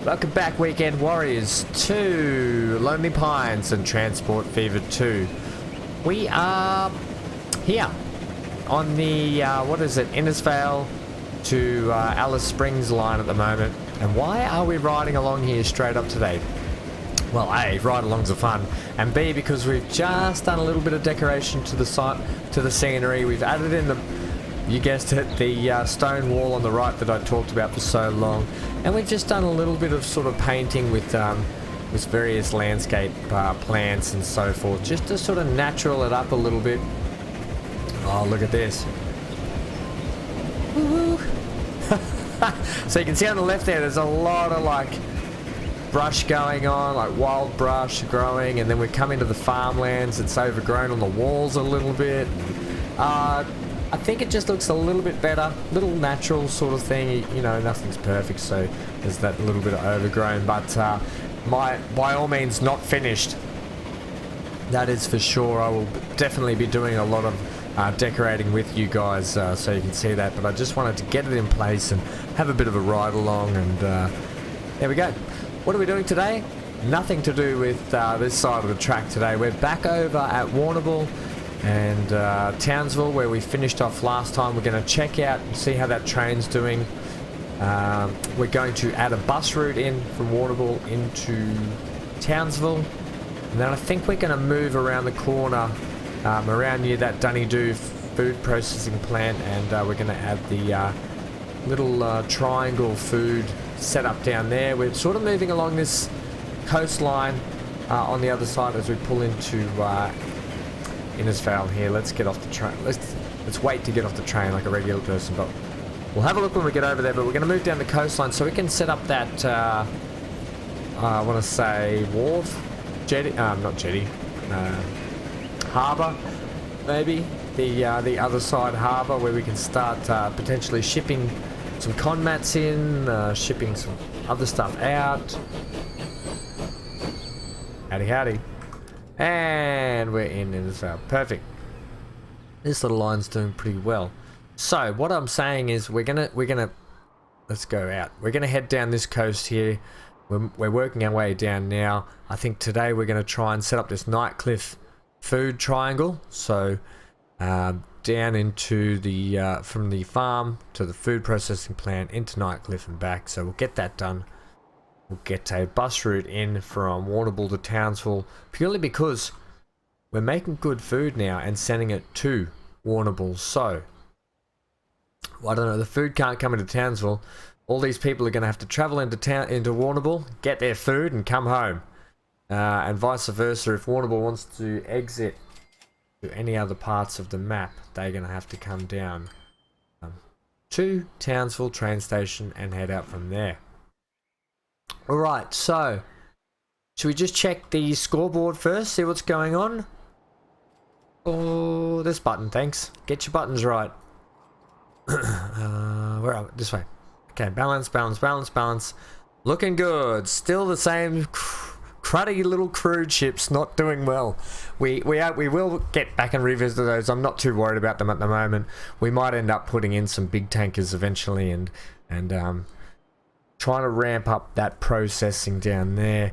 Welcome back, Weekend Warriors, to Lonely Pines and Transport Fever 2. We are here on the, Innisfail to Alice Springs line at the moment. And why are we riding along here straight up today? Well, A, ride-alongs are fun, and B, because we've just done a little bit of decoration to the site, to the scenery. We've added in the, you guessed it, the stone wall on the right that I talked about for so long, and we've just done a little bit of sort of painting with various landscape plants and so forth, just to sort of natural it up a little bit. Oh, look at this. Woo-hoo. So you can see on the left there's a lot of like brush going on, like wild brush growing, and then we come into the farmlands. It's overgrown on the walls a little bit. I think it just looks a little bit better, little natural sort of thing. You know, nothing's perfect, so there's that little bit of overgrown, but by all means not finished, that is for sure. I will definitely be doing a lot of decorating with you guys, so you can see that, but I just wanted to get it in place and have a bit of a ride along, and there we go. What are we doing today? Nothing to do with this side of the track today. We're back over at Warrnambool and Townsville, where we finished off last time. We're going to check out and see how that train's doing. We're going to add a bus route in from Warrnambool into Townsville, and then I think we're going to move around the corner around near that Dunedoo food processing plant, and we're going to add the little triangle food set up down there. We're sort of moving along this coastline on the other side as we pull into Innisfail here. Let's get off the train. Let's wait to get off the train like a regular person, but we'll have a look when we get over there. But we're going to move down the coastline so we can set up that I want to say wharf, jetty, not jetty, harbour, maybe the other side harbour, where we can start potentially shipping some con mats in, shipping some other stuff out. Howdy howdy. And we're in Innisfail. Perfect. This little line's doing pretty well. So what I'm saying is we're gonna let's go out. We're gonna head down this coast here. We're working our way down now. I think today we're gonna try and set up this Nightcliff food triangle. So down into the from the farm to the food processing plant into Nightcliff and back. So we'll get that done. We'll get a bus route in from Warrnambool to Townsville, purely because we're making good food now and sending it to Warrnambool. So I don't know, the food can't come into Townsville. All these people are going to have to travel into Warrnambool, get their food and come home, and vice versa. If Warrnambool wants to exit to any other parts of the map, they're going to have to come down to Townsville train station and head out from there. Alright, so should we just check the scoreboard first, see what's going on? Oh, this button, thanks. Get your buttons right. Where are we? This way. Okay, balance, balance, balance, balance. Looking good. Still the same cruddy little crude ships, not doing well. We will get back and revisit those. I'm not too worried about them at the moment. We might end up putting in some big tankers eventually, and trying to ramp up that processing down there.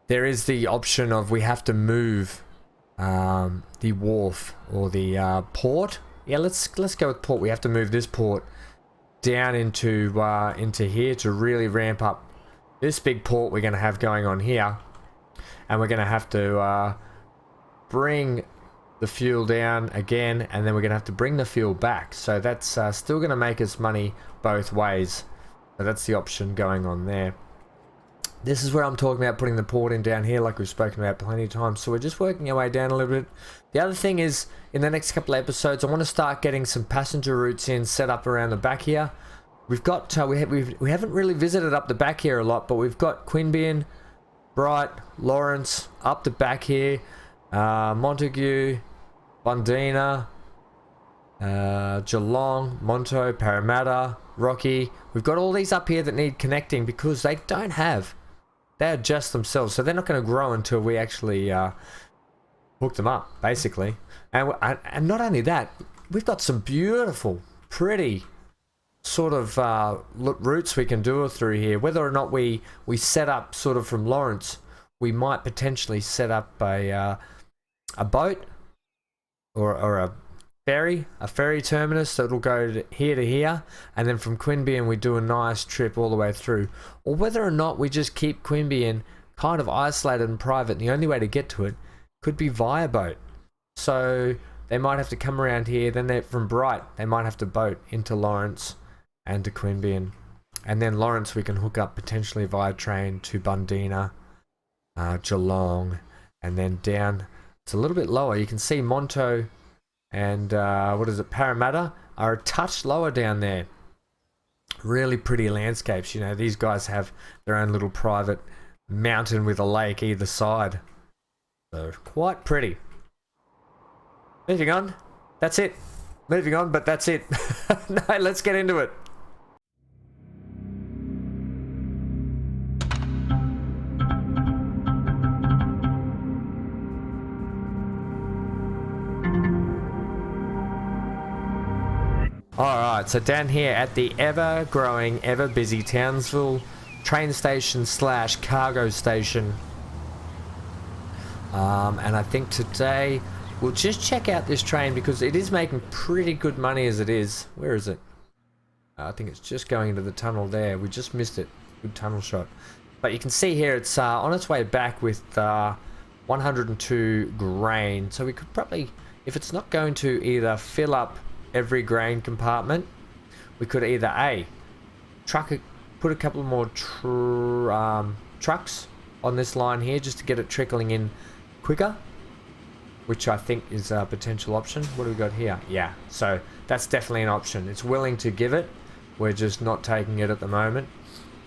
There is the option of we have to move the wharf or the port. Yeah, let's go with port. We have to move this port down into here to really ramp up this big port we're going to have going on here, and we're going to have to bring the fuel down again, and then we're going to have to bring the fuel back. So that's still going to make us money both ways. So that's the option going on there. This is where I'm talking about putting the port in down here, like we've spoken about plenty of times. So we're just working our way down a little bit. The other thing is, in the next couple of episodes, I want to start getting some passenger routes in set up around the back here. We've got we haven't really visited up the back here a lot, but we've got Queanbeyan, Bright, Lawrence up the back here, Montague, Bundeena, Geelong, Monto, Parramatta, Rocky. We've got all these up here that need connecting because they don't have. They adjust themselves, so they're not going to grow until we actually hook them up, basically. And not only that, we've got some beautiful, pretty sort of routes we can do it through here. Whether or not we set up sort of from Lawrence, we might potentially set up a boat or a ferry terminus that'll go to here, and then from Queanbeyan we do a nice trip all the way through. Or whether or not we just keep Queanbeyan kind of isolated and private, and the only way to get to it could be via boat. So they might have to come around here, then they're from Bright, they might have to boat into Lawrence and to Queanbeyan. And then Lawrence we can hook up potentially via train to Bundeena, Geelong, and then down. It's a little bit lower. You can see Monto and Parramatta are a touch lower down there. Really pretty landscapes. You know, these guys have their own little private mountain with a lake either side. So quite pretty. Moving on. That's it. Moving on, but that's it. No, let's get into it. Alright, so down here at the ever-growing, ever-busy Townsville train station / cargo station. And I think today we'll just check out this train because it is making pretty good money as it is. Where is it? I think it's just going into the tunnel there. We just missed it. Good tunnel shot. But you can see here it's on its way back with 102 grain. So we could probably, if it's not going to either fill up every grain compartment, we could either put a couple more trucks on this line here just to get it trickling in quicker, which I think is a potential option. What do we got here? Yeah, so that's definitely an option. It's willing to give it. We're just not taking it at the moment,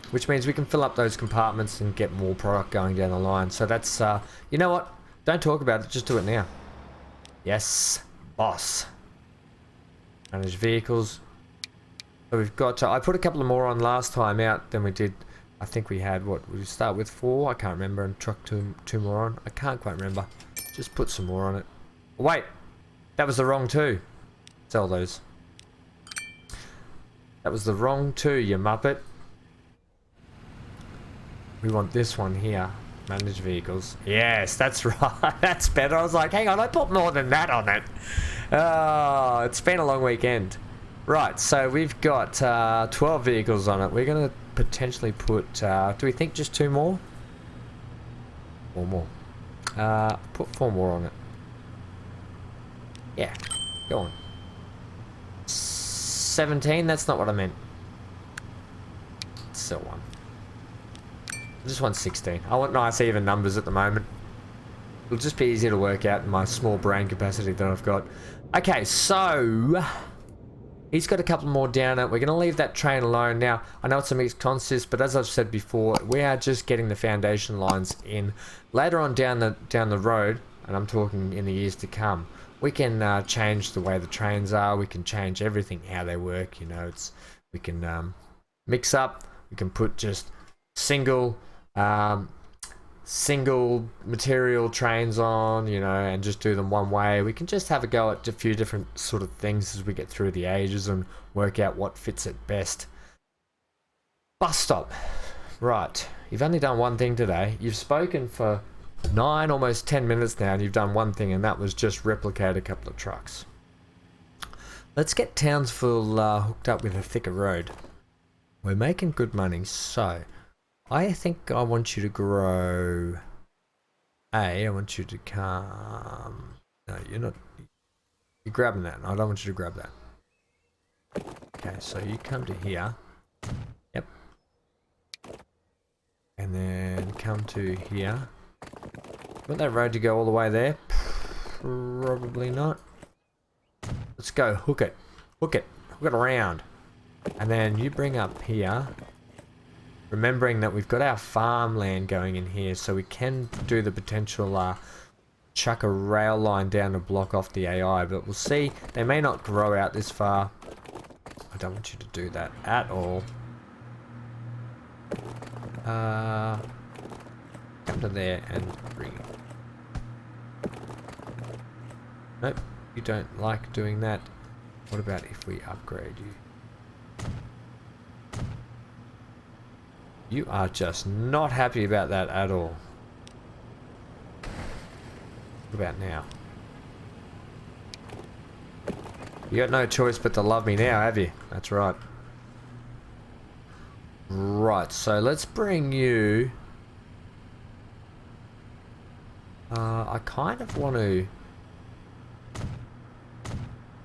which means we can fill up those compartments and get more product going down the line. So that's you know what, don't talk about it, just do it now. Yes, boss. Manage vehicles. So we've got I put a couple of more on last time out than we did. I think we had, what, we start with 4, I can't remember, and truck two more on. I can't quite remember. Just put some more on it. Oh, wait, that was the wrong 2. Sell those. That was the wrong 2, you muppet. We want this one here. Manage vehicles. Yes, that's right. That's better. I was like, hang on, I put more than that on it. Oh, it's been a long weekend. Right, so we've got 12 vehicles on it. We're going to potentially put, do we think just 2 more? 4 more. Put 4 more on it. Yeah, go on. 17, that's not what I meant. Sell one. I just want 16. I want nice even numbers at the moment. It'll just be easier to work out in my small brain capacity that I've got. Okay, so he's got a couple more down it. We're going to leave that train alone. Now, I know it's a mixed consist, but as I've said before, we are just getting the foundation lines in. Later on down the road, and I'm talking in the years to come, we can change the way the trains are. We can change everything, how they work. You know, we can mix up. We can put just single material trains on, you know, and just do them one way. We can just have a go at a few different sort of things as we get through the ages and work out what fits it best. Bus stop. Right, you've only done one thing today. You've spoken for 9, almost 10 minutes now, and you've done one thing, and that was just replicate a couple of trucks. Let's get Townsville hooked up with a thicker road. We're making good money, so I think I want you to grow. I want you to come. No, you're not. You're grabbing that. I don't want you to grab that. Okay, so you come to here. Yep. And then come to here. Want that road to go all the way there? Probably not. Let's go. Hook it. Hook it. Hook it around. And then you bring up here. Remembering that we've got our farmland going in here, so we can do the potential chuck a rail line down to block off the AI, but we'll see. They may not grow out this far. I don't want you to do that at all. Come to there and bring it. Nope, you don't like doing that. What about if we upgrade you? You are just not happy about that at all. What about now? You got no choice but to love me now, have you? That's right. Right, so let's bring you... I kind of want to...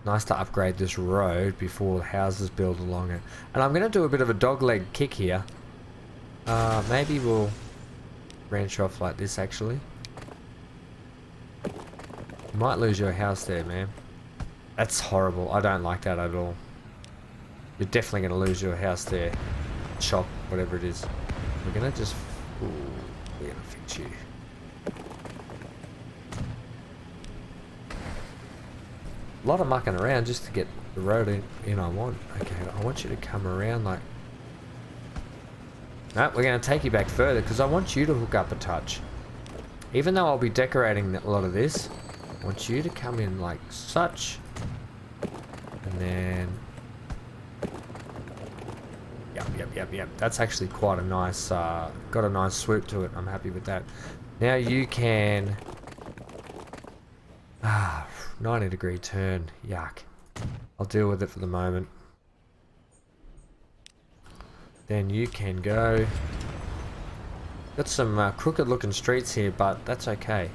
Nice to upgrade this road before houses build along it. And I'm going to do a bit of a dogleg kick here. Maybe we'll branch off like this, actually. You might lose your house there, man. That's horrible. I don't like that at all. You're definitely going to lose your house there. Shop, whatever it is. We're going to just... Ooh, we're going to fix you. A lot of mucking around just to get the road in I want. Okay, I want you to come around like... No, we're going to take you back further because I want you to hook up a touch. Even though I'll be decorating a lot of this, I want you to come in like such. And then... Yep. That's actually quite a nice, got a nice swoop to it. I'm happy with that. Now you can... 90-degree turn. Yuck. I'll deal with it for the moment. Then you can go... Got some crooked looking streets here, but that's okay.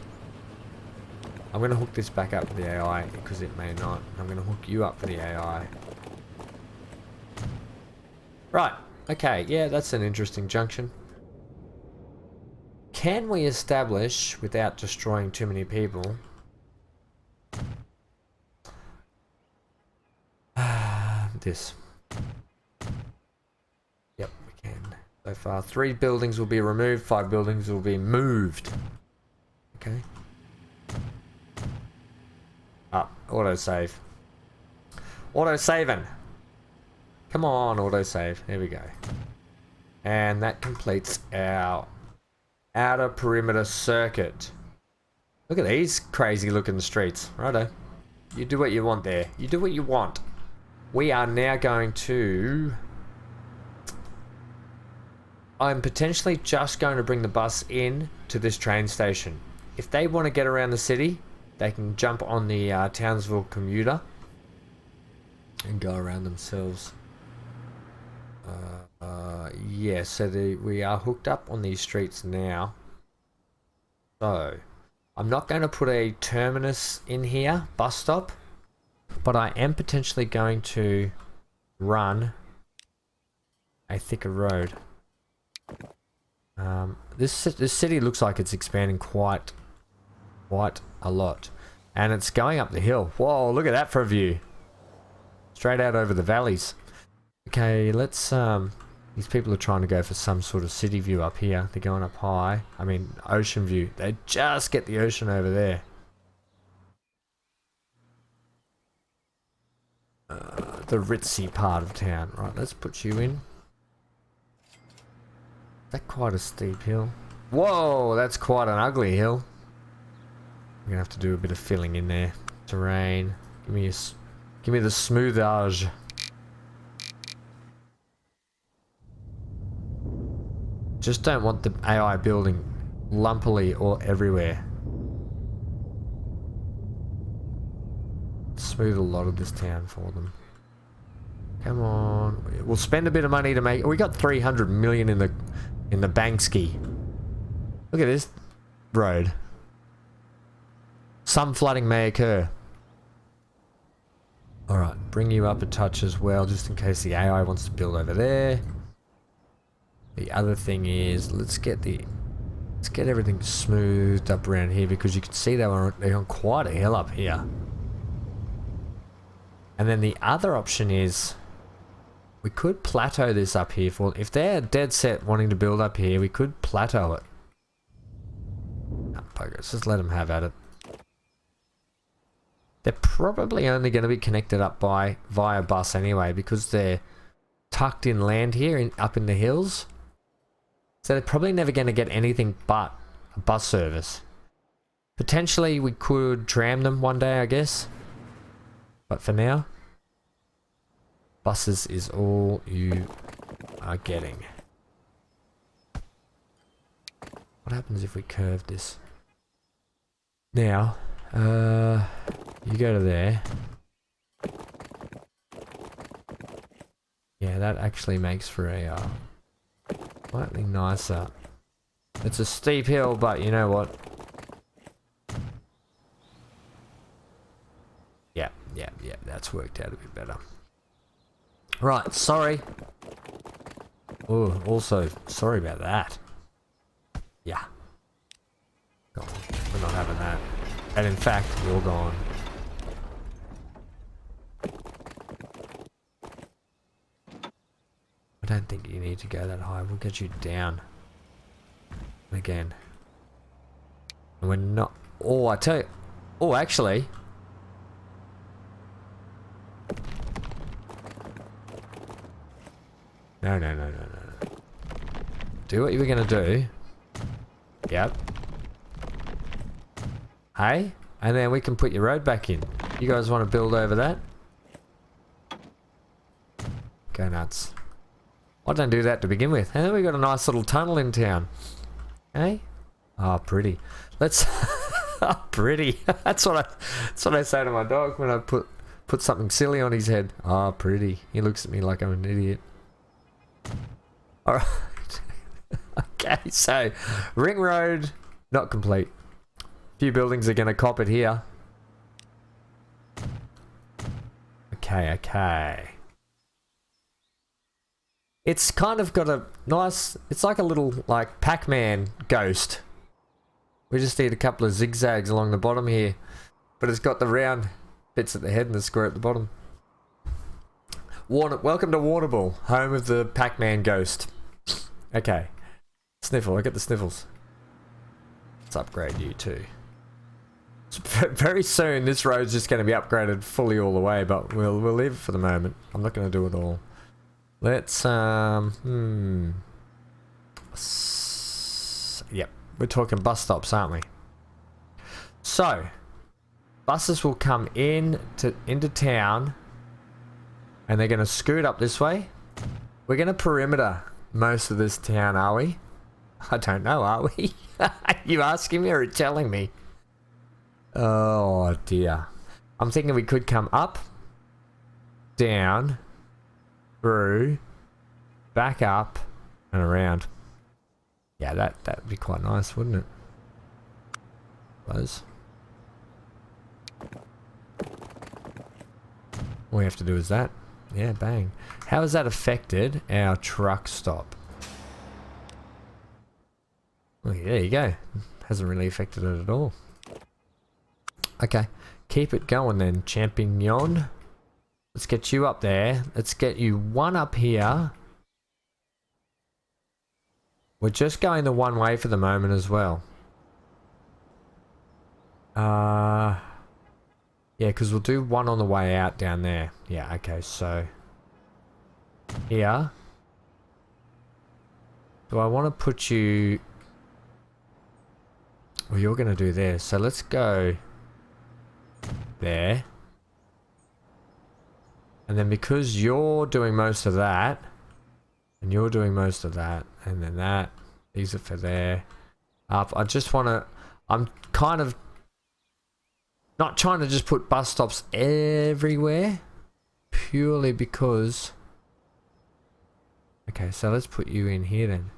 I'm going to hook this back up for the AI, because it may not. I'm going to hook you up for the AI. Right. Okay. Yeah, that's an interesting junction. Can we establish, without destroying too many people... this. Yep, we can. So far, 3 buildings will be removed, 5 buildings will be moved. Okay. Autosave. Auto-saving. Come on, autosave. There we go. And that completes our outer perimeter circuit. Look at these crazy looking streets. Righto. You do what you want there. You do what you want. We are now going to... I'm potentially just going to bring the bus in to this train station. If they want to get around the city, they can jump on the Townsville commuter and go around themselves. Yeah, so we are hooked up on these streets now. So, I'm not going to put a terminus in here, bus stop. But I am potentially going to run a thicker road. This city looks like it's expanding quite a lot. And it's going up the hill. Whoa, look at that for a view. Straight out over the valleys. Okay, let's... these people are trying to go for some sort of city view up here. They're going up high. I mean, ocean view. They just get the ocean over there. The ritzy part of town. Right, let's put you in. Is that quite a steep hill? Whoa, that's quite an ugly hill. We're gonna have to do a bit of filling in there. Terrain. Give me the smoothage. Just don't want the AI building lumpily or everywhere. Smooth a lot of this town for them. Come on. We'll spend a bit of money to make... We got 300 million in the Banksy. Look at this road. Some flooding may occur. Alright, bring you up a touch as well, just in case the AI wants to build over there. The other thing is, let's get everything smoothed up around here, because you can see they're on quite a hill up here. And then the other option is, we could plateau this up here for... If they're dead set wanting to build up here, we could plateau it. Oh, let's just let them have at it. They're probably only going to be connected up via bus anyway, because they're tucked in land here, up in the hills. So they're probably never going to get anything but a bus service. Potentially we could tram them one day, I guess. But for now, buses is all you are getting. What happens if we curve this? Now, you go to there. Yeah, that actually makes for a slightly nicer. It's a steep hill, but you know what? Yeah, that's worked out a bit better. Right, sorry. Oh, also, sorry about that. Yeah. Gone. We're not having that. And in fact, you're gone. I don't think you need to go that high. We'll get you down. Again. And we're not... Oh, I tell you... Oh, actually... No. Do what you were gonna do. Yep. Hey? And then we can put your road back in. You guys want to build over that? Go nuts. Why don't do that to begin with? And then we got a nice little tunnel in town. Hey? Oh, pretty. Let's... Oh, pretty. That's what I say to my dog when I put something silly on his head. Oh, pretty. He looks at me like I'm an idiot. Alright. Okay, so ring road not complete. A few buildings are gonna cop it here. Okay. It's kind of got a nice, it's like a little like Pac-Man ghost. We just need a couple of zigzags along the bottom here. But it's got the round bits at the head and the square at the bottom. Welcome to Warrnambool, home of the Pac-Man ghost. Okay. Sniffle, I get the sniffles. Let's upgrade you too. So very soon this road's just going to be upgraded fully all the way, but we'll leave it for the moment. I'm not going to do it all. Let's yep, we're talking bus stops, aren't we? So buses will come into town and they're going to scoot up this way. We're going to perimeter most of this town, are we? I don't know, are we? Are you asking me or telling me? Oh dear. I'm thinking we could come up, down, through, back up, and around. Yeah, that'd be quite nice, wouldn't it? All we have to do is that. Yeah, bang. How has that affected our truck stop? Well, there you go. Hasn't really affected it at all. Okay, keep it going then, Champignon. Let's get you up there. Let's get you one up here. We're just going the one way for the moment as well. Yeah, because we'll do one on the way out down there. Yeah, okay, so... Here. Do I want to put you... Well, you're going to do there. So let's go... There. And then because you're doing most of that... And you're doing most of that. And then that. These are for there. Up. I just want to... I'm kind of... Not trying to just put bus stops everywhere. Purely because... Okay, so let's put you in here then.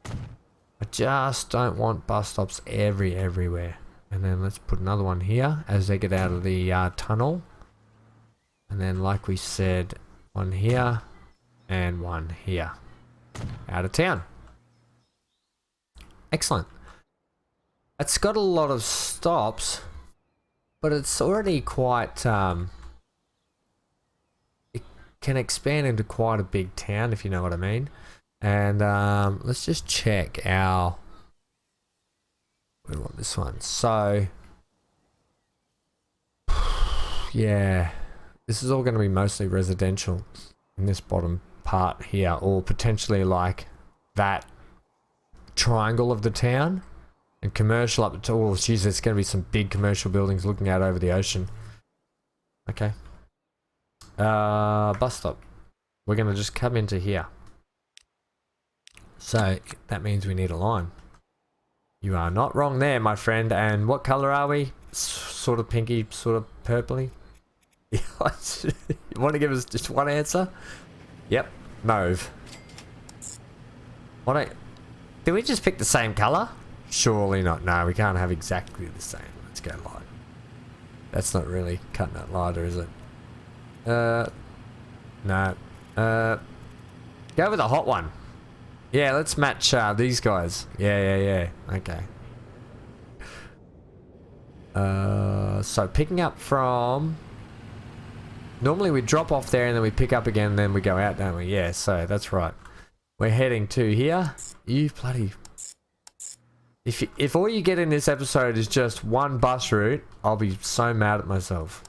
I just don't want bus stops everywhere. And then let's put another one here as they get out of the tunnel. And then like we said, one here and one here. Out of town. Excellent. It's got a lot of stops, but it's already quite, it can expand into quite a big town, if you know what I mean. And let's just check our, we want this one. So, yeah, this is all going to be mostly residential in this bottom part here, or potentially like that triangle of the town. And commercial up to, oh jeez, there's going to be some big commercial buildings looking out over the ocean. Okay. Bus stop. We're going to just come into here. So that means we need a line. You are not wrong there, my friend. And what color are we? Sort of pinky, sort of purpley. You want to give us just one answer? Yep, mauve. Did we just pick the same color? Surely not. No, we can't have exactly the same. Let's go light. That's not really cutting it lighter, is it? No. Go with a hot one. Yeah, let's match these guys. Yeah. Okay. So picking up from... Normally we drop off there and then we pick up again and then we go out, don't we? Yeah, so that's right. We're heading to here. You bloody... If all you get in this episode is just one bus route, I'll be so mad at myself.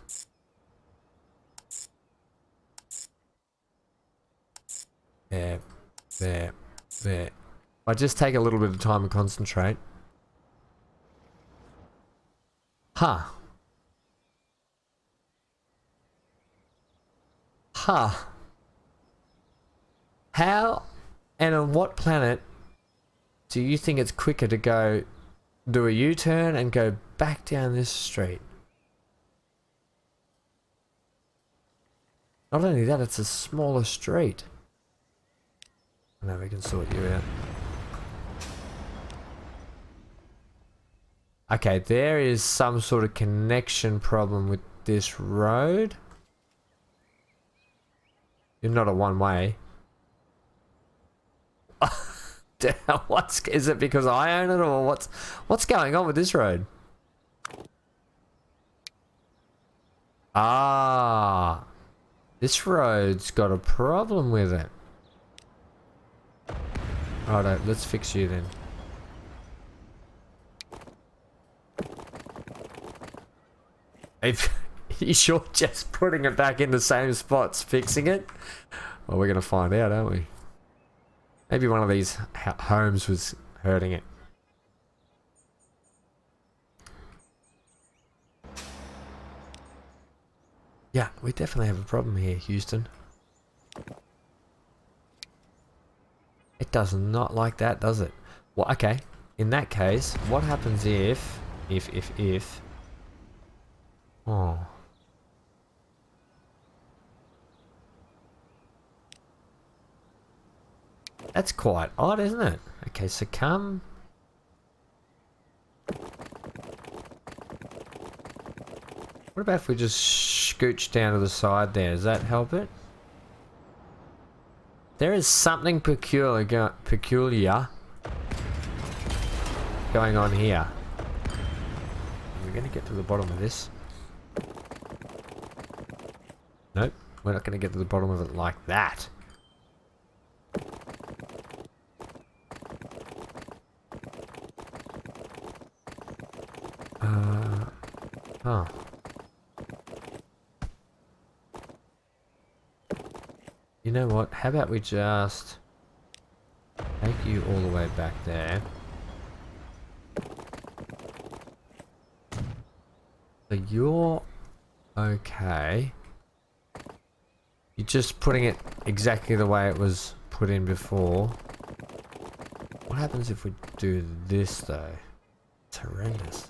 There. I just take a little bit of time and concentrate. Huh. How and on what planet do you think it's quicker to go do a U-turn and go back down this street? Not only that, it's a smaller street. Now we can sort you out. Okay, there is some sort of connection problem with this road. You're not a one-way. Is it because I own it, or what's going on with this road? Ah, this road's got a problem with it. Righto, let's fix you then. If you sure just putting it back in the same spots, fixing it? Well, we're gonna find out, aren't we? Maybe one of these homes was hurting it. Yeah, we definitely have a problem here, Houston. It does not like that, does it? Well, okay. In that case, what happens if... Oh. That's quite odd, isn't it? Okay, so come... What about if we just scooch down to the side there? Does that help it? There is something peculiar going on here. We're going to get to the bottom of this. Nope, we're not going to get to the bottom of it like that. Huh. You know what? How about we just take you all the way back there. So you're okay. You're just putting it exactly the way it was put in before. What happens if we do this though? It's horrendous.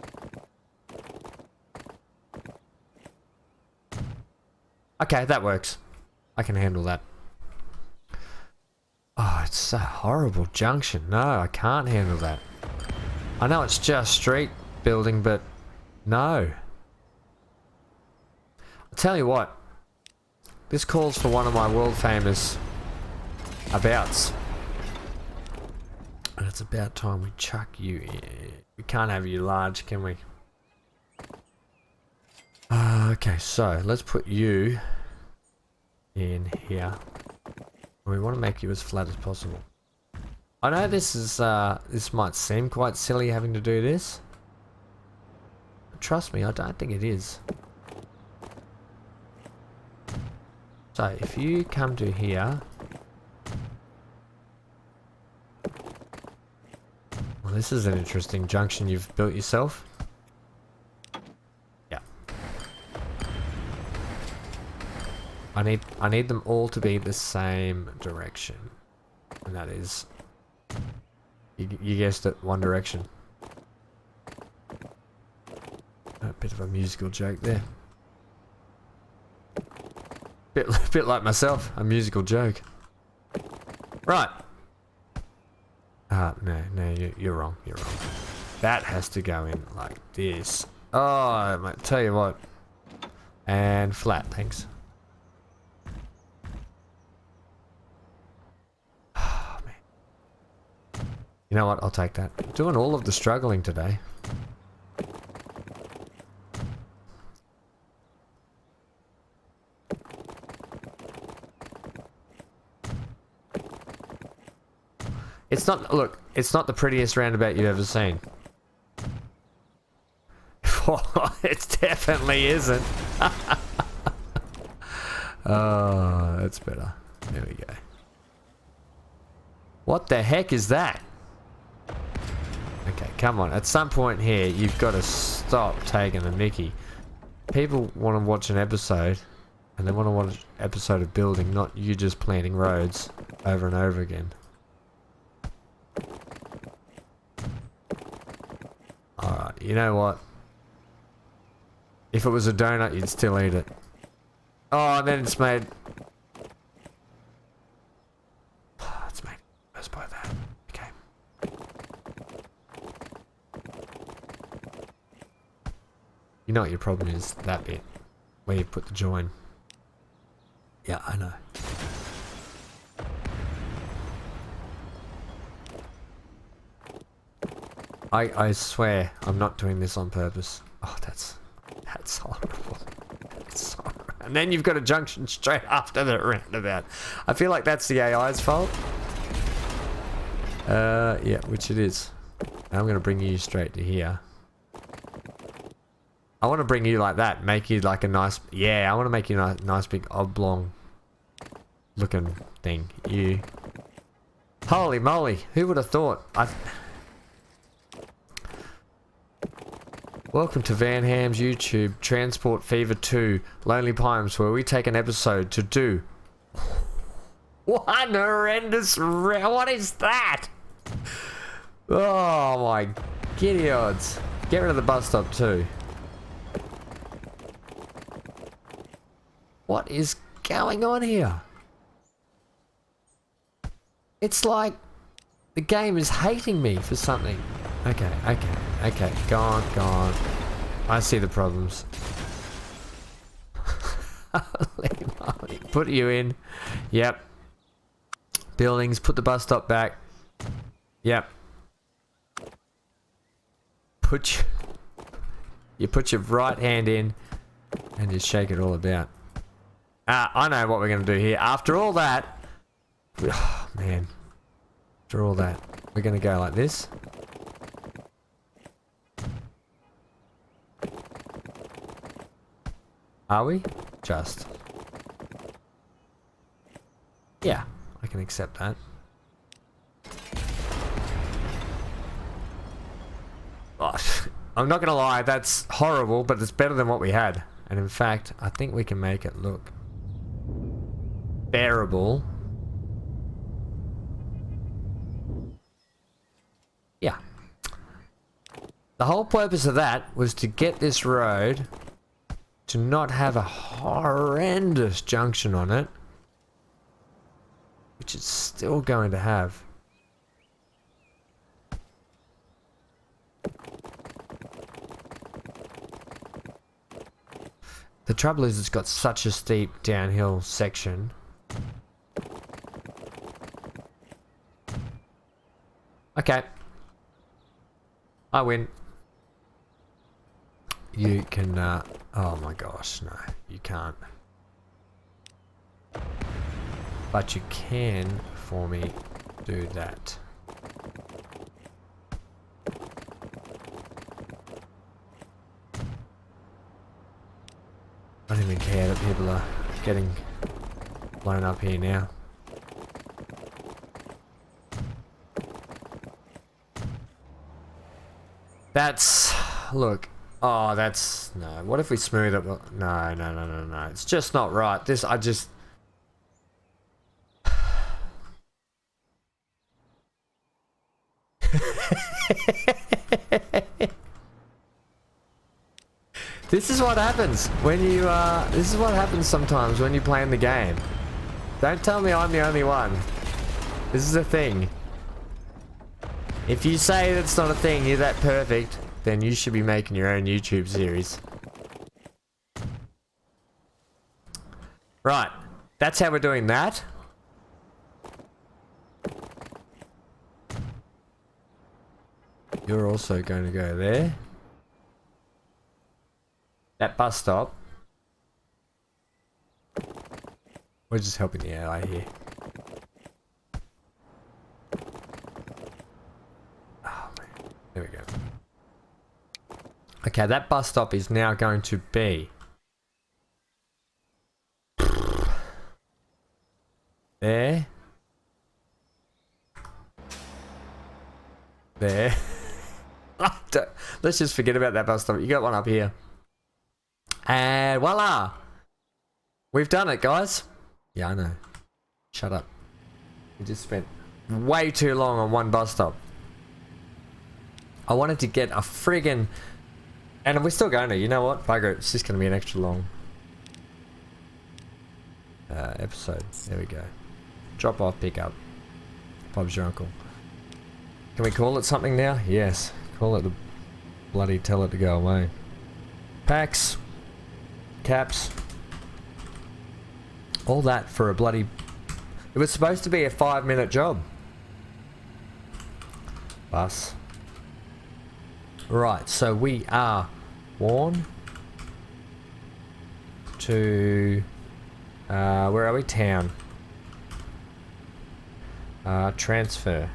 Okay, that works. I can handle that. Oh, it's a horrible junction. No, I can't handle that. I know it's just street building, but no. I'll tell you what. This calls for one of my world famous abouts. And it's about time we chuck you in. We can't have you large, can we? Okay, so let's put you in here. We want to make you as flat as possible. I know this is this might seem quite silly having to do this. But trust me, I don't think it is. So if you come to here. Well, this is an interesting junction you've built yourself. Yeah. I need them all to be the same direction. And that is You guessed it, One Direction. A bit of a musical joke there. Bit like myself, a musical joke. Right. No, you're wrong. You're wrong. That has to go in like this. Oh, mate, tell you what. And flat, thanks. Oh, man. You know what? I'll take that. I'm doing all of the struggling today. It's not, look, it's not the prettiest roundabout you've ever seen. It definitely isn't. Oh, that's better. There we go. What the heck is that? Okay, come on. At some point here, you've got to stop taking the mickey. People want to watch an episode, and they want to watch an episode of building, not you just planting roads over and over again. Alright, you know what? If it was a donut, you'd still eat it. Oh, and then it's made... It's made worse by that. Okay. You know what your problem is? That bit. Where you put the join. Yeah, I know. I swear, I'm not doing this on purpose. Oh, that's horrible. That's horrible. And then you've got a junction straight after the roundabout. I feel like that's the AI's fault. Yeah, which it is. I'm going to bring you straight to here. I want to bring you like that. Make you like a nice... Yeah, I want to make you a nice big oblong looking thing. You... Holy moly. Who would have thought? Welcome to Van Ham's YouTube Transport Fever 2 Lonely Pines, where we take an episode to do one horrendous what is that? Oh my giddy odds. Get rid of the bus stop too. What is going on here? It's like the game is hating me for something. Okay. Go on. I see the problems. Holy moly. Put you in. Yep. Buildings. Put the bus stop back. Yep. You put your right hand in and just shake it all about. I know what we're going to do here. After all that... Oh, man. After all that, we're going to go like this. Are we? Just. Yeah, I can accept that. Oh, I'm not gonna lie, that's horrible, but it's better than what we had. And in fact, I think we can make it look bearable. Yeah. The whole purpose of that was to get this road to not have a horrendous junction on it, which it's still going to have. The trouble is it's got such a steep downhill section. Okay. I win. You can, oh my gosh, no, you can't. But you can, for me, do that. I don't even care that people are getting blown up here now. That's, look. Oh, that's... No. What if we smooth it? No. It's just not right. This, I just... This is what happens when you, this is what happens sometimes when you play in the game. Don't tell me I'm the only one. This is a thing. If you say that's not a thing, you're that perfect, then you should be making your own YouTube series. Right. That's how we're doing that. You're also going to go there. That bus stop. We're just helping the AI here. Oh man. There we go. Okay, that bus stop is now going to be there. There. Let's just forget about that bus stop. You got one up here. And voila! We've done it, guys. Yeah, I know. Shut up. We just spent way too long on one bus stop. I wanted to get a friggin'... And we're still going to. You know what? Bugger it. It's just going to be an extra long episode. There we go. Drop off, pick up. Bob's your uncle. Can we call it something now? Yes. Call it the bloody tell it to go away. Packs. Caps. All that for a bloody... It was supposed to be a 5-minute job. Bus. Right, so we are worn to... where are we? Town. Transfer.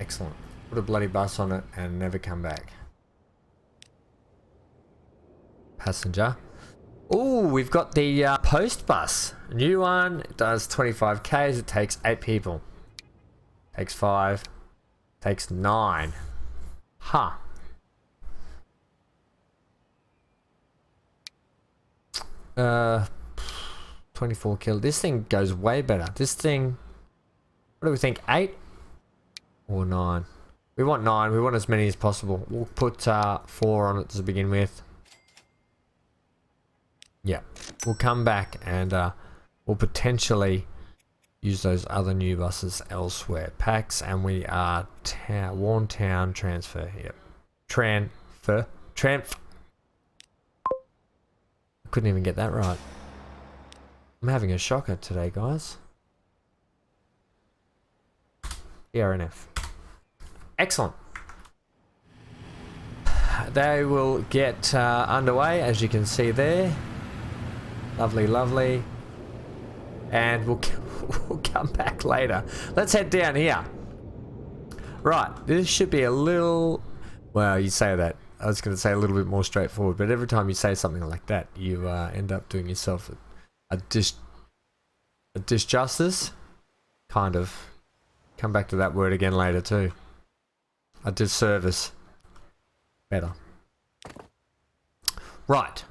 Excellent. Put a bloody bus on it and never come back. Passenger. Oh, we've got the post bus. New one. It does 25 Ks. It takes 8 people. Takes 5. Takes 9. Huh. Uh, 24 kill. This thing goes way better. This thing... What do we think? 8? Or 9? We want 9. We want as many as possible. We'll put 4 on it to begin with. Yeah. We'll come back and we'll potentially use those other new buses elsewhere. Packs, and we are Worn Town transfer. Yep. Transfer. I couldn't even get that right. I'm having a shocker today, guys. ERNF. Excellent. They will get underway, as you can see there. Lovely, lovely. And we'll come back later. Let's head down here. Right, this should be a little... Well, you say that. I was going to say a little bit more straightforward, but every time you say something like that, you end up doing yourself a disjustice. Kind of. Come back to that word again later too. A disservice. Better. Right.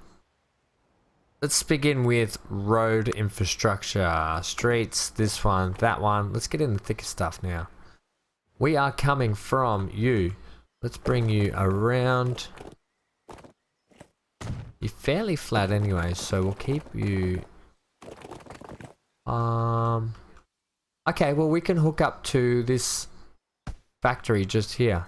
Let's begin with road infrastructure. Streets, this one, that one. Let's get in the thicker stuff now. We are coming from you. Let's bring you around. You're fairly flat anyway, so we'll keep you... Okay, well we can hook up to this factory just here.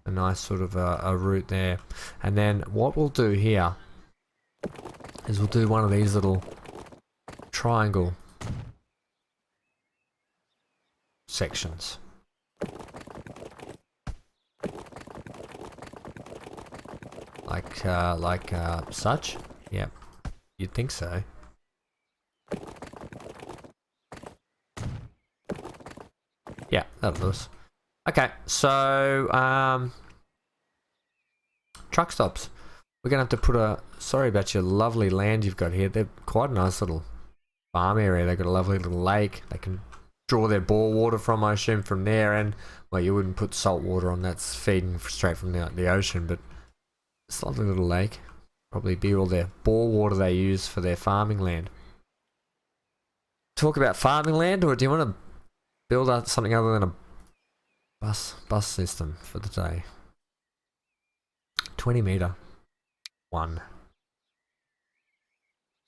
A nice sort of a route there. And then what we'll do here is we'll do one of these little triangle sections. Like such? Yep. You'd think so. Yeah, that'll do us. Okay, so truck stops. We're gonna have to put a... Sorry about your lovely land you've got here. They're quite a nice little farm area. They've got a lovely little lake. They can draw their bore water from, I assume, from there. And, well, you wouldn't put salt water on. That's feeding straight from the ocean. But it's a lovely little lake. Probably be all their bore water they use for their farming land. talk about farming land, or do you want to build up something other than a bus system for the day? 20 meter. One.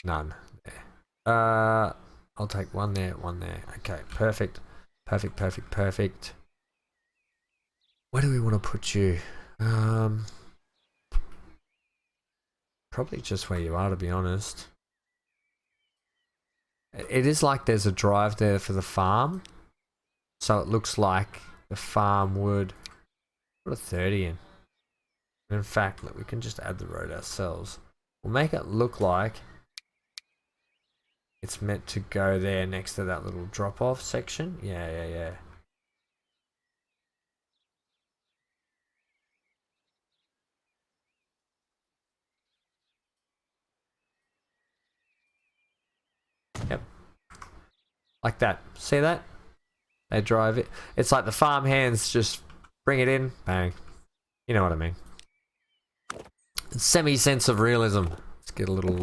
None. There. I'll take one there, one there. Okay, perfect. Perfect, perfect, perfect. Where do we want to put you? Probably just where you are, to be honest. It is like there's a drive there for the farm. So it looks like the farm would put a 30 in. And in fact, look, we can just add the road ourselves. We'll make it look like it's meant to go there next to that little drop-off section. Yeah. Yep. Like that. See that? They drive it. It's like the farm hands just bring it in, bang. You know what I mean. Semi-sense of realism. Let's get a little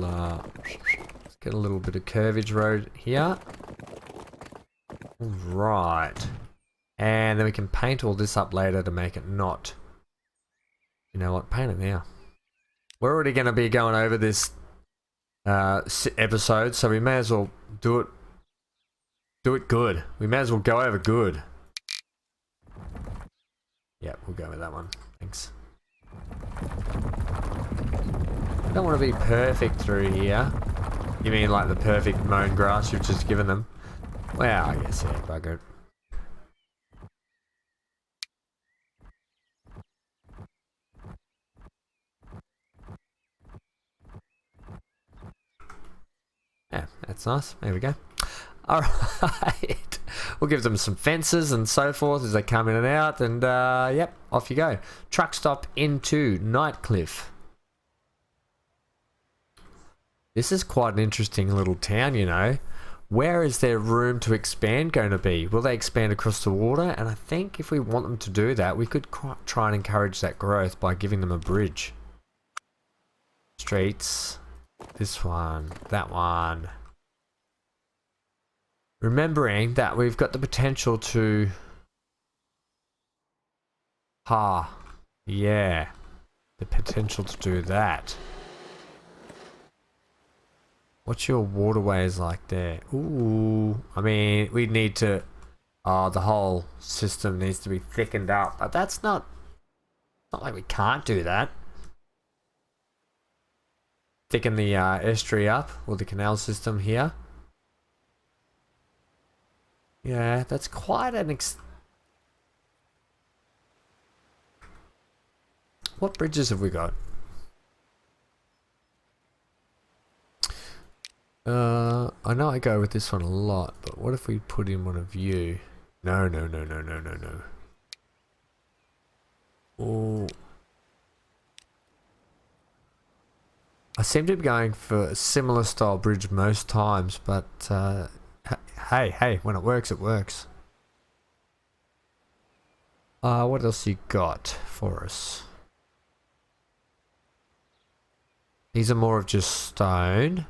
bit of curvage road here. Right. And then we can paint all this up later to make it not. You know what? Paint it now. We're already going to be going over this episode, so we may as well do it good. We may as well go over good. Yeah, we'll go with that one. Thanks. I don't want to be perfect through here. You mean like the perfect mown grass you've just given them? Well, I guess, yeah, bugger it. Yeah, that's nice. There we go. Alright. We'll give them some fences and so forth as they come in and out, and yep, off you go. Truck stop into Nightcliff. This is quite an interesting little town, you know. Where is their room to expand going to be? Will they expand across the water? And I think if we want them to do that, we could try and encourage that growth by giving them a bridge. Streets. This one. That one. Remembering that we've got the potential to... yeah. The potential to do that. What's your waterways like there? Ooh, I mean, we need to... the whole system needs to be thickened up. But that's not... Not like we can't do that. Thicken the estuary up, or the canal system here. Yeah, that's quite an What bridges have we got? I know I go with this one a lot, but what if we put in one of you? No. Oh. I seem to be going for a similar style bridge most times, but hey, when it works, it works. What else you got for us? These are more of just stone.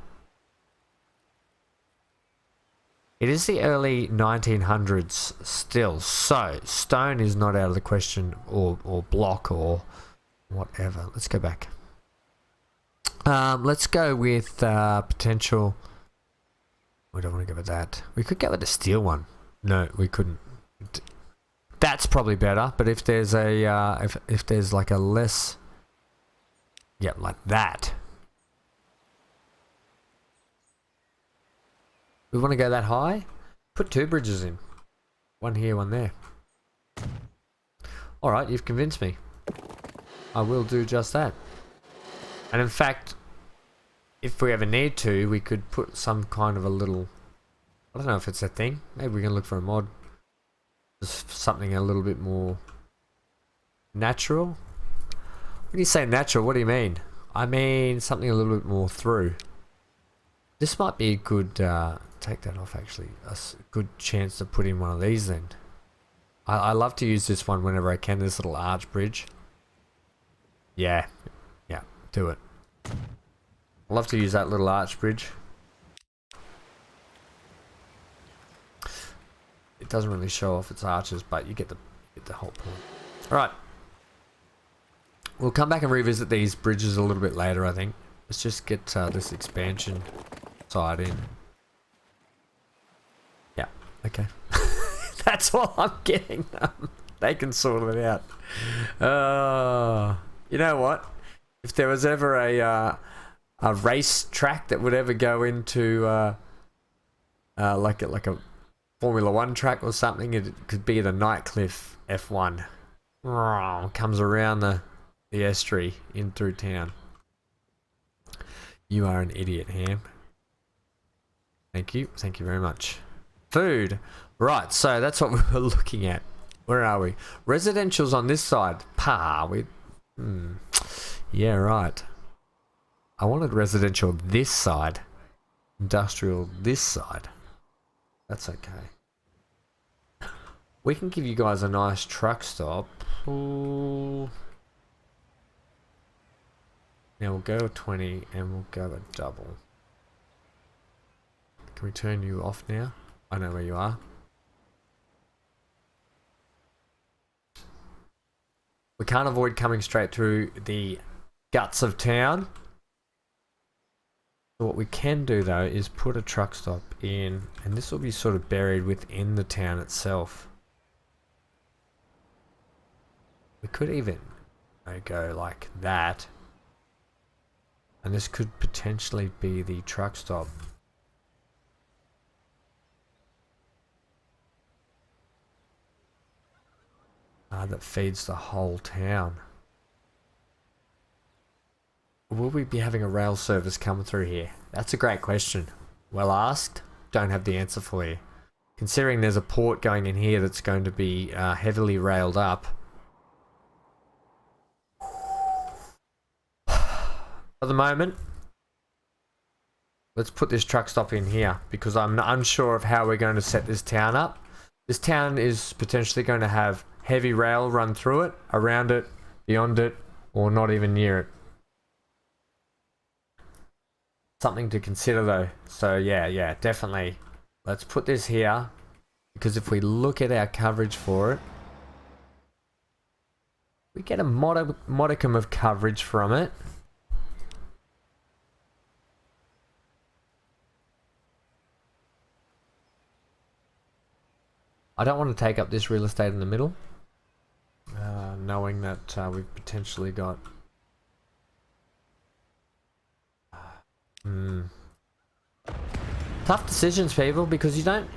It is the early 1900s still, so stone is not out of the question, or block or whatever. Let's go back. Let's go with potential. We don't want to go with that. We could go with the steel one. No, we couldn't. That's probably better. But if there's a if there's like a less, yeah, like that. We want to go that high? Put two bridges in. One here, one there. Alright, you've convinced me. I will do just that. And in fact, if we ever need to, we could put some kind of a little... I don't know if it's a thing. Maybe we can look for a mod. Just something a little bit more natural. When you say natural, what do you mean? I mean something a little bit more through. This might be a good... take that off actually. A good chance to put in one of these then. I love to use this one whenever I can, this little arch bridge. Yeah, do it. I love to use that little arch bridge. Doesn't really show off its arches, but you get the whole point. Alright. We'll come back and revisit these bridges a little bit later, I think. Let's just get this expansion side in. Yeah, okay. That's all I'm getting them. They can sort it out. You know what? If there was ever a race track that would ever go into like a Formula 1 track or something, it could be the Nightcliff F1. Comes around the estuary in through town. You are an idiot, Ham. Thank you very much. Food. Right, so that's what we were looking at. Where are we? Residential's on this side. Yeah, right. I wanted residential this side. Industrial this side. That's okay. We can give you guys a nice truck stop. Ooh. Now we'll go to 20 and we'll go a double. Can we turn you off now? I know where you are. We can't avoid coming straight through the guts of town. So what we can do though is put a truck stop in, and this will be sort of buried within the town itself. We could even go like that. And this could potentially be the truck stop. That feeds the whole town. Will we be having a rail service come through here? That's a great question. Well asked. Don't have the answer for you. Considering there's a port going in here that's going to be heavily railed up. For the moment, let's put this truck stop in here because I'm unsure of how we're going to set this town up. This town is potentially going to have heavy rail run through it, around it, beyond it, or not even near it. Something to consider though. So yeah, definitely. Let's put this here because if we look at our coverage for it, we get a modicum of coverage from it. I don't want to take up this real estate in the middle, knowing that we've potentially got tough decisions, people, because you don't.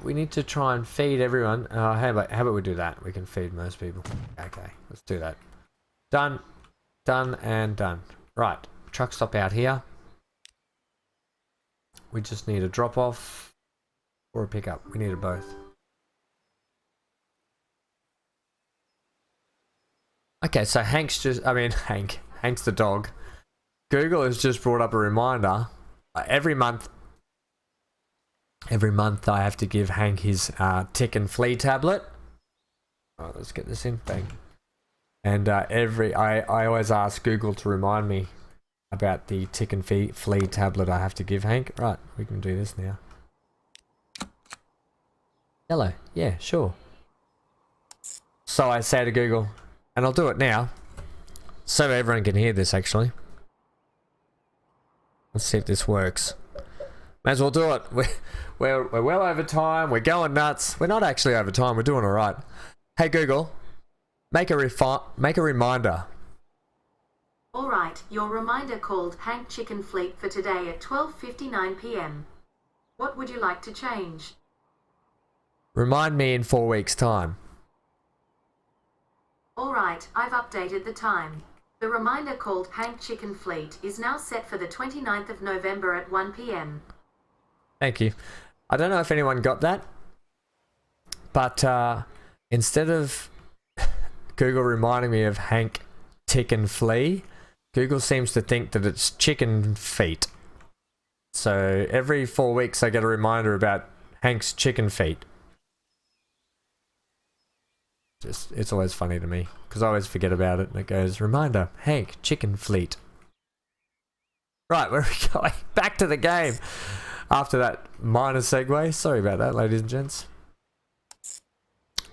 We need to try and feed everyone. How about we do that? We can feed most people. Okay, let's do that. Done, and done. Right, truck stop out here. We just need a drop off or a pickup. We need it both. Okay, so Hank's the dog. Google has just brought up a reminder. Every month I have to give Hank his tick and flea tablet. Alright, let's get this in. Bang. And I always ask Google to remind me about the tick and flea tablet I have to give Hank. Right, we can do this now. Hello. Yeah, sure. So I say to Google, and I'll do it now, so everyone can hear this actually. Let's see if this works. May as well do it. We're well over time. We're going nuts. We're not actually over time. We're doing all right. Hey Google, make a reminder. All right, your reminder called Hank Chicken Fleet for today at 12:59 p.m. What would you like to change? Remind me in 4 weeks' time. All right, I've updated the time. The reminder called Hank Chicken Fleet is now set for the 29th of November at 1 p.m. Thank you. I don't know if anyone got that, but instead of Google reminding me of Hank Tick and Flea, Google seems to think that it's chicken feet. So every 4 weeks I get a reminder about Hank's chicken feet. It's always funny to me because I always forget about it and it goes, reminder, Hank, chicken fleet. Right, where are we going? Back to the game after that minor segue. Sorry about that, ladies and gents.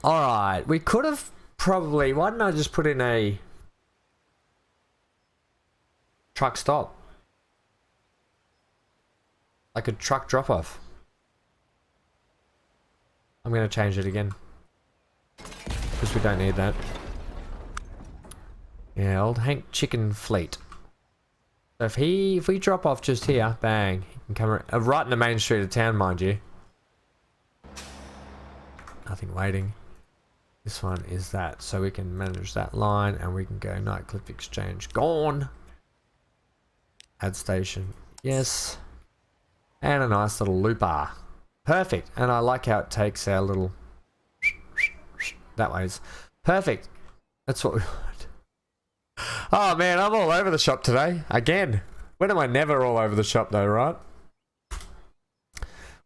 Alright, we could have probably... Why didn't I just put in a truck stop? Like a truck drop-off. I'm going to change it again. Because we don't need that. Yeah, old Hank Chicken Fleet. So if we drop off just here, bang, he can come right in the main street of town, mind you. Nothing waiting. This one is that, so we can manage that line, and we can go Nightcliff Exchange. Gone. Add station. Yes. And a nice little looper. Perfect. And I like how it takes our little... That way's perfect. That's what we want. Oh man, I'm all over the shop today. Again. When am I never all over the shop though, right?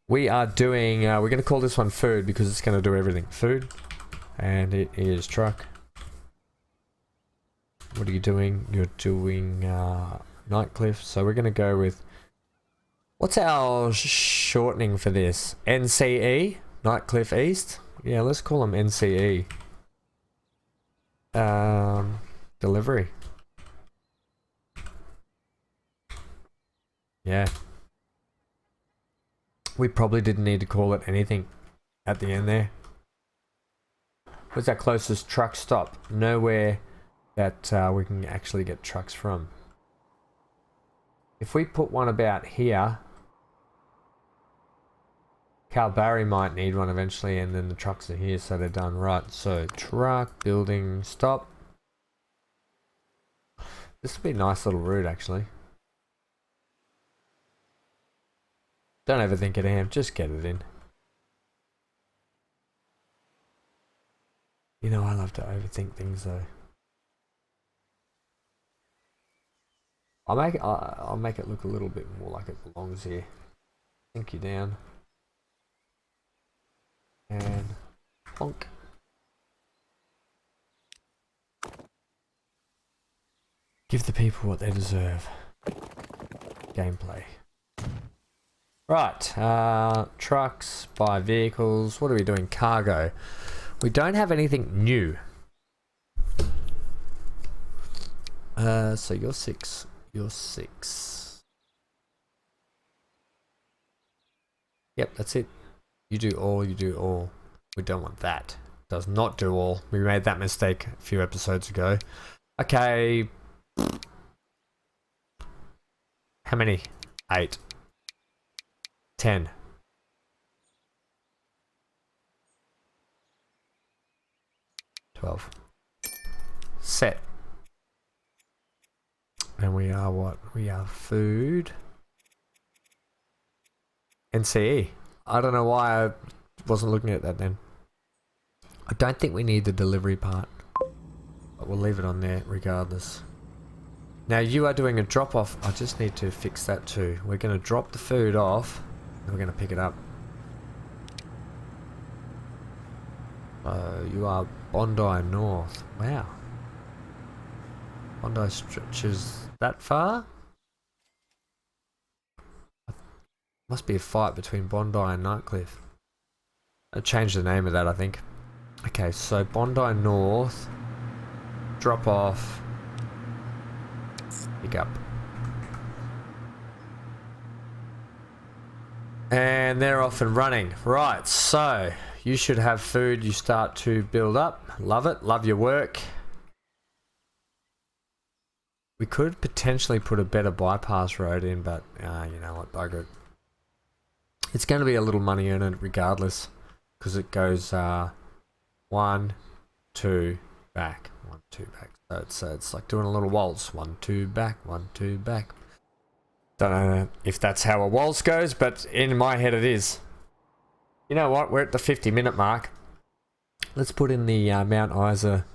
We are doing... we're going to call this one food because it's going to do everything. Food. And it is truck. What are you doing? You're doing Nightcliff. So we're going to go with... What's our shortening for this? NCE? Nightcliff East? Yeah, let's call them NCE. Delivery. Yeah. We probably didn't need to call it anything at the end there. Where's our closest truck stop? Nowhere that we can actually get trucks from. If we put one about here, Calbarry might need one eventually, and then the trucks are here, so they're done right. So truck, building, stop. This would be a nice little route actually. Don't overthink it, Am. Just get it in. You know I love to overthink things though. I'll make it look a little bit more like it belongs here. Sink you down. And bonk. Give the people what they deserve. Gameplay. Right, trucks, buy vehicles. What are we doing? Cargo. We don't have anything new. So you're 6. You're 6. Yep, that's it. You do all, you do all. We don't want that. Does not do all. We made that mistake a few episodes ago. Okay. How many? 8. 10. 12. Set. And we are what? We are food. NCE. I don't know why I wasn't looking at that then. I don't think we need the delivery part. But we'll leave it on there regardless. Now you are doing a drop off. I just need to fix that too. We're going to drop the food off. And we're going to pick it up. You are Bondi North. Wow. Bondi stretches that far? Must be a fight between Bondi and Nightcliff. I changed the name of that, I think. Okay, so Bondi North. Drop off. Pick up. And they're off and running. Right, so you should have food you start to build up. Love it. Love your work. We could potentially put a better bypass road in, but you know what, bugger it. It's going to be a little money earner regardless, because it goes 1, 2, back, 1, 2, back. So it's like doing a little waltz. 1, 2, back, 1, 2, back. Don't know if that's how a waltz goes, but in my head it is. You know what? We're at the 50-minute mark. Let's put in the Mount Isa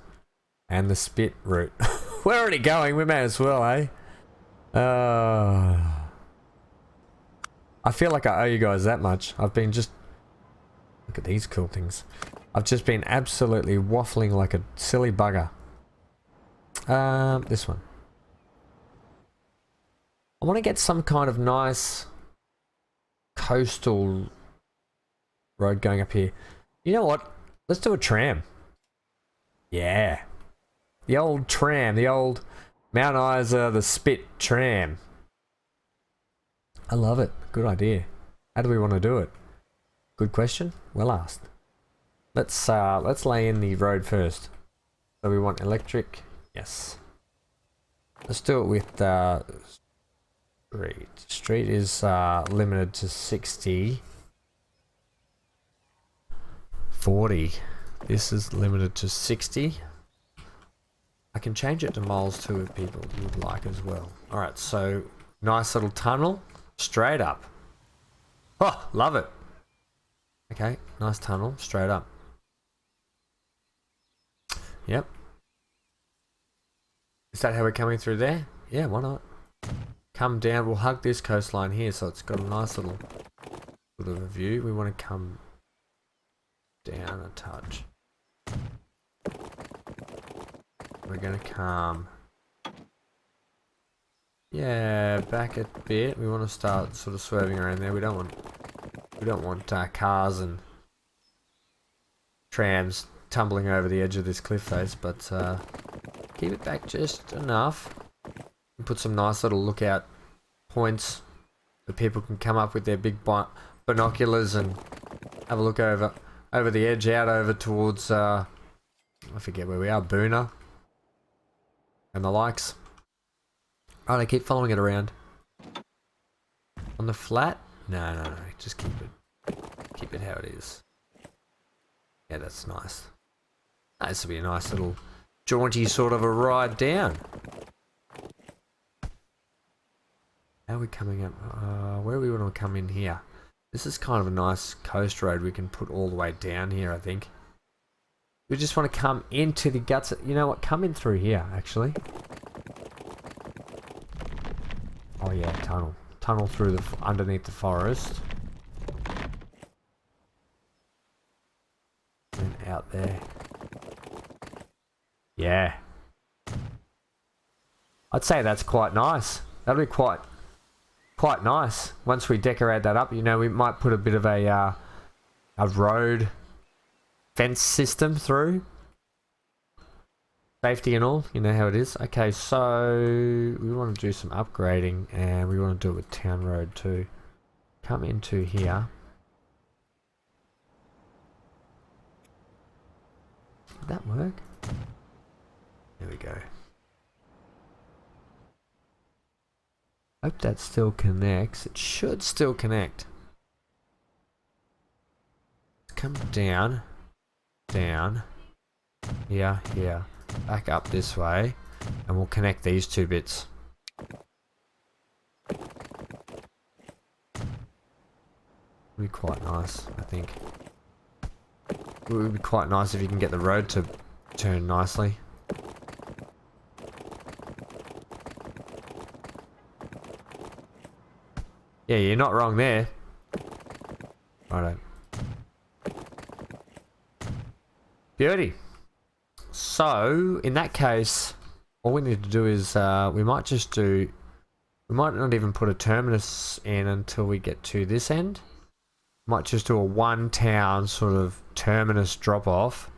and the Spit route. We're already going. We may as well, eh? I feel like I owe you guys that much. I've been just... Look at these cool things. I've just been absolutely waffling like a silly bugger. This one. I want to get some kind of nice coastal road going up here. You know what? Let's do a tram. Yeah. The old tram, the old Mount Isa, the Spit tram. I love it. Good idea. How do we want to do it? Good question. Well asked. Let's lay in the road first. So we want electric. Yes. Let's do it with street. Street is limited to 60. 40. This is limited to 60. I can change it to miles too if people would like as well. Alright, so nice little tunnel. Straight up. Oh, love it. Okay, nice tunnel. Straight up. Yep. Is that how we're coming through there? Yeah, why not? Come down. We'll hug this coastline here, so it's got a nice little sort of a view. We want to come down a touch. We're going to come... yeah, back a bit. We want to start sort of swerving around there. We don't want cars and trams tumbling over the edge of this cliff face, but keep it back just enough. And put some nice little lookout points that people can come up with their big binoculars and have a look over the edge, out over towards I forget where we are, Boona and the likes. Alright, I keep following it around. On the flat? No, just keep it how it is. Yeah, that's nice. This will be a nice little jaunty sort of a ride down. How are we coming up? Where do we want to come in here? This is kind of a nice coast road we can put all the way down here, I think. We just want to come into the guts. You know what? Come in through here, actually. Oh yeah, tunnel. Tunnel through the underneath the forest. And out there. Yeah. I'd say that's quite nice. That'll be quite nice. Once we decorate that up, you know, we might put a bit of a road fence system through. Safety and all, you know how it is. Okay, so we want to do some upgrading and we want to do it with Town Road too. Come into here. Did that work? There we go. Hope that still connects. It should still connect. Come down. Down. Here. Back up this way. And we'll connect these two bits. Would be quite nice, I think. It would be quite nice if you can get the road to turn nicely. Yeah, you're not wrong there. Righto. Beauty. So, in that case, all we need to do is, we might not even put a terminus in until we get to this end. Might just do a one town sort of terminus drop off.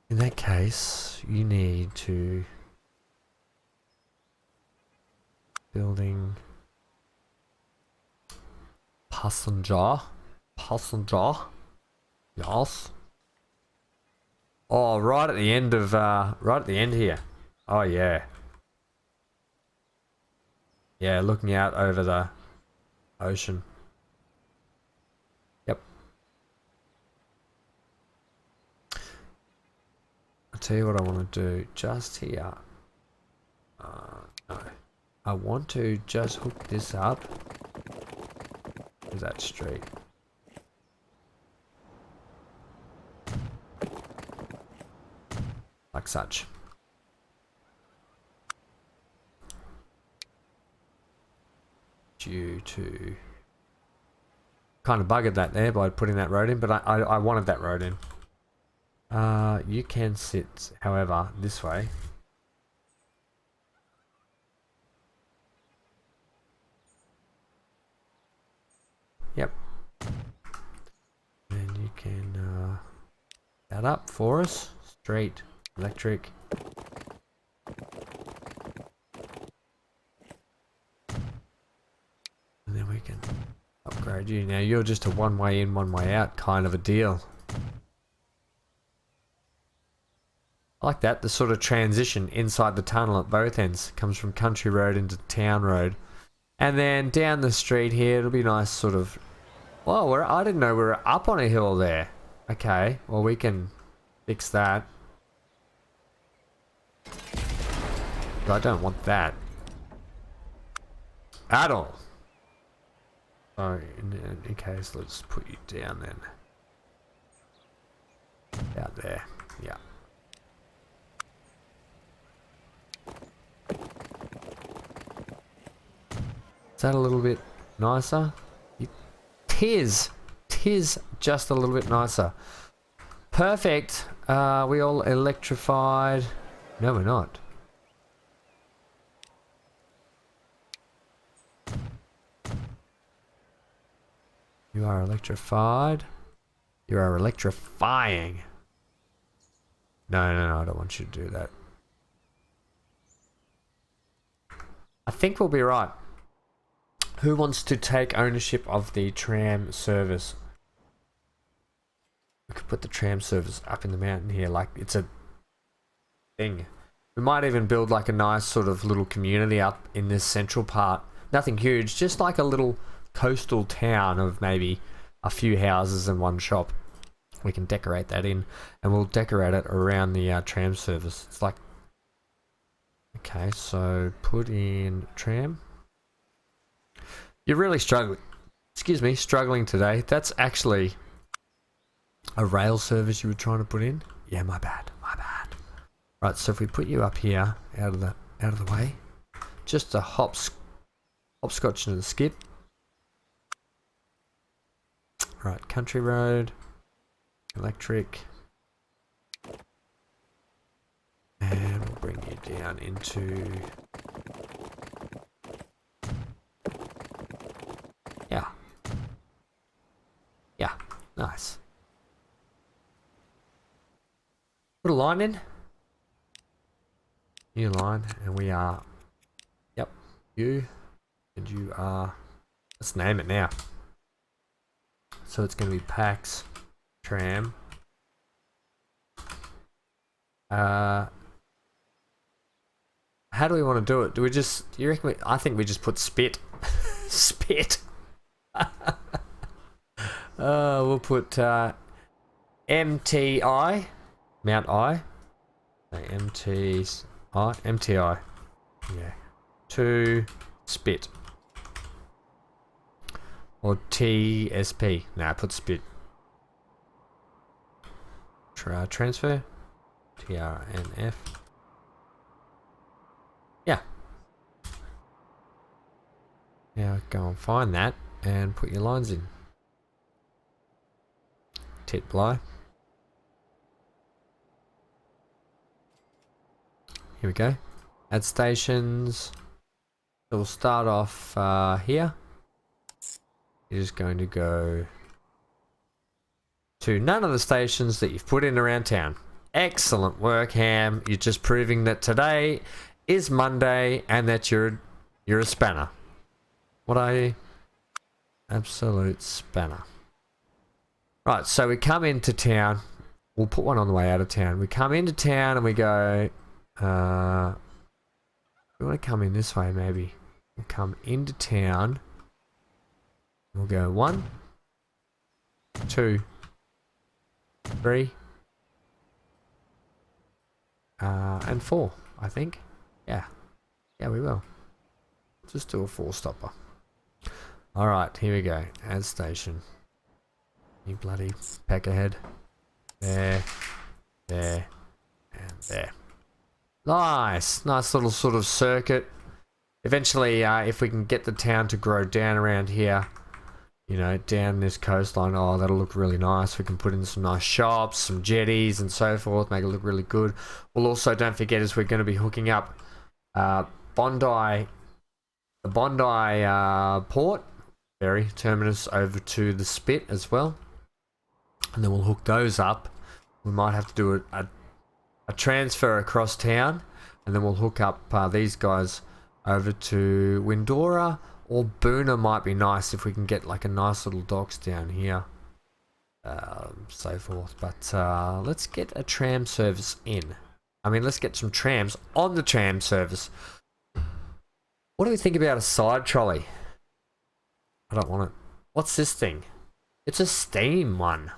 In that case, you need to... building... passenger. Yes. Oh, right at the end of, right at the end here. Oh, yeah. Yeah, looking out over the ocean. Yep. I'll tell you what I want to do just here. No. I want to just hook this up to that street. Like such. Due to... kind of buggered that there by putting that road in, but I wanted that road in. You can sit, however, this way. Yep. And you can that up for us. Street, electric. And then we can upgrade you. Now you're just a one way in, one way out kind of a deal. I like that, the sort of transition inside the tunnel at both ends. Comes from country road into town road. And then down the street here, it'll be nice sort of... Well, I didn't know we were up on a hill there. Okay, well we can fix that. But I don't want that. At all. So, in case, let's put you down then. Out there, yeah. Is that a little bit nicer? Tis just a little bit nicer. Perfect. We all electrified. No, we're not. You are electrified. You are electrifying. No, I don't want you to do that. I think we'll be right. Who wants to take ownership of the tram service? We could put the tram service up in the mountain here, like it's a thing. We might even build like a nice sort of little community up in this central part. Nothing huge, just like a little coastal town of maybe a few houses and one shop. We can decorate that in, and we'll decorate it around the tram service. It's like, okay, so put in tram. You're really struggling. Excuse me, struggling today. That's actually a rail service you were trying to put in. Yeah, my bad. Right, so if we put you up here, out of the way, just a hopscotch and a skip. Right, country road, electric, and we'll bring you down into. Yeah, nice. Put a line in. New line, and we are, yep, you, and you are, let's name it now. So it's going to be Pax Tram. How do we want to do it? Do we just, you reckon I think we just put spit. Spit. We'll put MTI, Mount I, MTI, yeah, to spit, or TSP. Nah, put spit. Transfer, TRNF. Yeah. Now go and find that and put your lines in. Tit Bly. Here we go. Add stations. So we'll start off here. You're just going to go to none of the stations that you've put in around town. Excellent work, Ham. You're just proving that today is Monday and that you're a spanner. What are you? Absolute spanner. Right, so we come into town. We'll put one on the way out of town. We come into town and we go, we want to come in this way maybe. We'll come into town. We'll go 1, 2, 3, and 4, I think. Yeah, we will. Just do a 4-stopper. Alright, here we go. Add station. You bloody pack ahead. There, and there. Nice little sort of circuit. Eventually, if we can get the town to grow down around here, you know, down this coastline, oh, that'll look really nice. We can put in some nice shops, some jetties and so forth, make it look really good. We'll also, don't forget, is we're going to be hooking up the Bondi port, ferry terminus over to the Spit as well. And then we'll hook those up We might have to do a transfer across town, and then we'll hook up these guys over to Windora, or Boona might be nice if we can get like a nice little docks down here. So forth. But let's get a tram service in. I mean, let's get some trams on the tram service. What do we think about a side trolley? I don't want it. What's this thing? It's a steam one.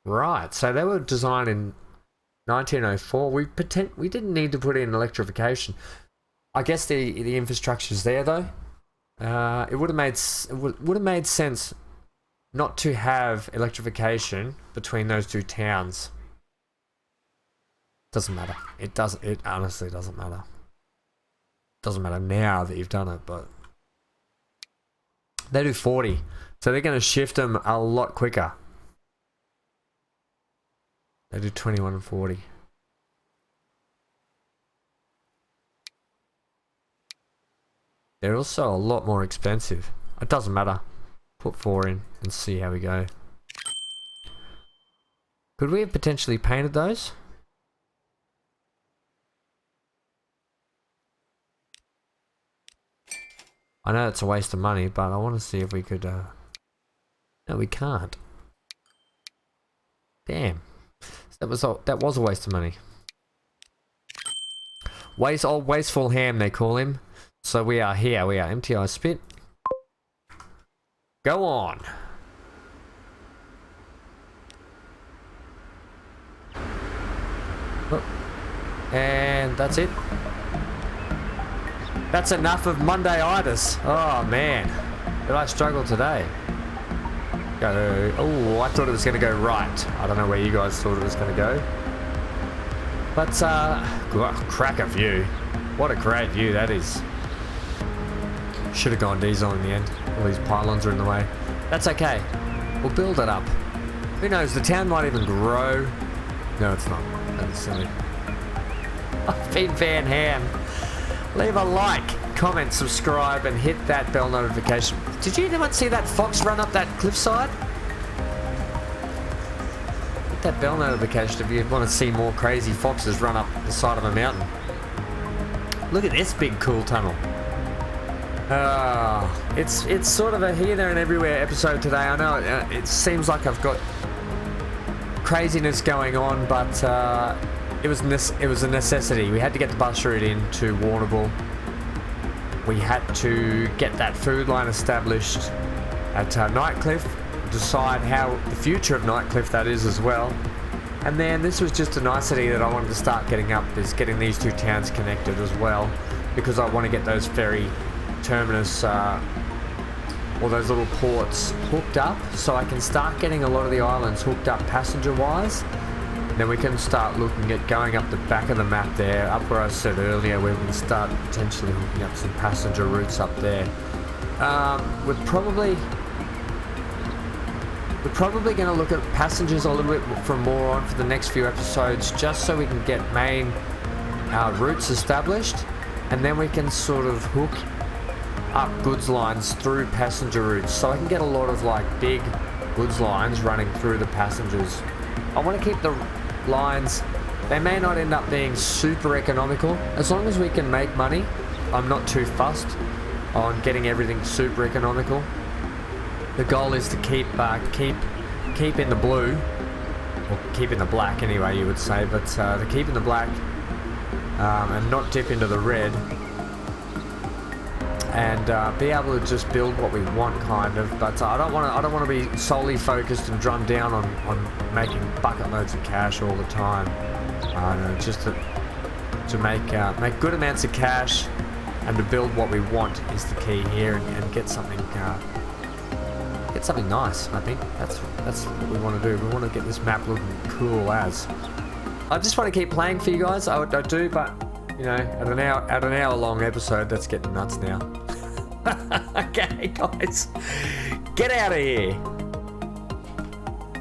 Right, so they were designed in 1904. We didn't need to put in electrification. I guess the infrastructure's there though. It would have made sense not to have electrification between those two towns. Doesn't matter. It honestly doesn't matter. Doesn't matter now that you've done it, but they do 40, so they're going to shift them a lot quicker. They do 21 and 40. They're also a lot more expensive. It doesn't matter. Put 4 in and see how we go. Could we have potentially painted those? I know it's a waste of money, but I want to see if we could... No, we can't. Damn. That was a waste of money. Wasteful ham, they call him. So we are here. We are MTI Spit. Go on. Oh. And that's it. That's enough of Monday-itis. Oh man, did I struggle today? Go. Oh, I thought it was going to go right. I don't know where you guys thought it was going to go. But, cracker view. What a great view that is. Should have gone diesel in the end. All these pylons are in the way. That's okay. We'll build it up. Who knows, the town might even grow. No, it's not. That's silly. I've been Van Ham. Leave a like, comment, subscribe, and hit that bell notification. Did you anyone see that fox run up that cliffside? Hit that bell notification if you want to see more crazy foxes run up the side of a mountain. Look at this big cool tunnel. It's sort of a here, there, and everywhere episode today. I know it seems like I've got craziness going on, but it was a necessity. We had to get the bus route into Warrnambool. We had to get that food line established at Nightcliff, decide how the future of Nightcliff that is as well. And then this was just a nicety that I wanted to start getting up, is getting these two towns connected as well, because I want to get those ferry terminus or those little ports hooked up, so I can start getting a lot of the islands hooked up passenger wise. Then we can start looking at going up the back of the map there, up where I said earlier, where we can start potentially hooking up some passenger routes up there. We're probably going to look at passengers a little bit from more on for the next few episodes, just so we can get main routes established, and then we can sort of hook up goods lines through passenger routes, so I can get a lot of like big goods lines running through the passengers. I want to keep the lines, they may not end up being super economical. As long as we can make money, I'm not too fussed on getting everything super economical. The goal is to keep in the blue, or keep in the black anyway, you would say, but to keep in the black and not dip into the red, and be able to just build what we want, kind of. But I don't want to be solely focused and drummed down on making bucket loads of cash all the time. Just to make good amounts of cash and to build what we want is the key here, and get something nice. I think that's what we want to do. We want to get this map looking cool as. I just want to keep playing for you guys. I do, but you know, at an hour long episode, that's getting nuts now. Okay, guys, get out of here.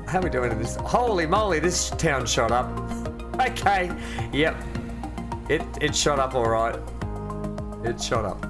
How are we doing in this? Holy moly, this town shot up. Okay, yep, it shot up all right. It shot up.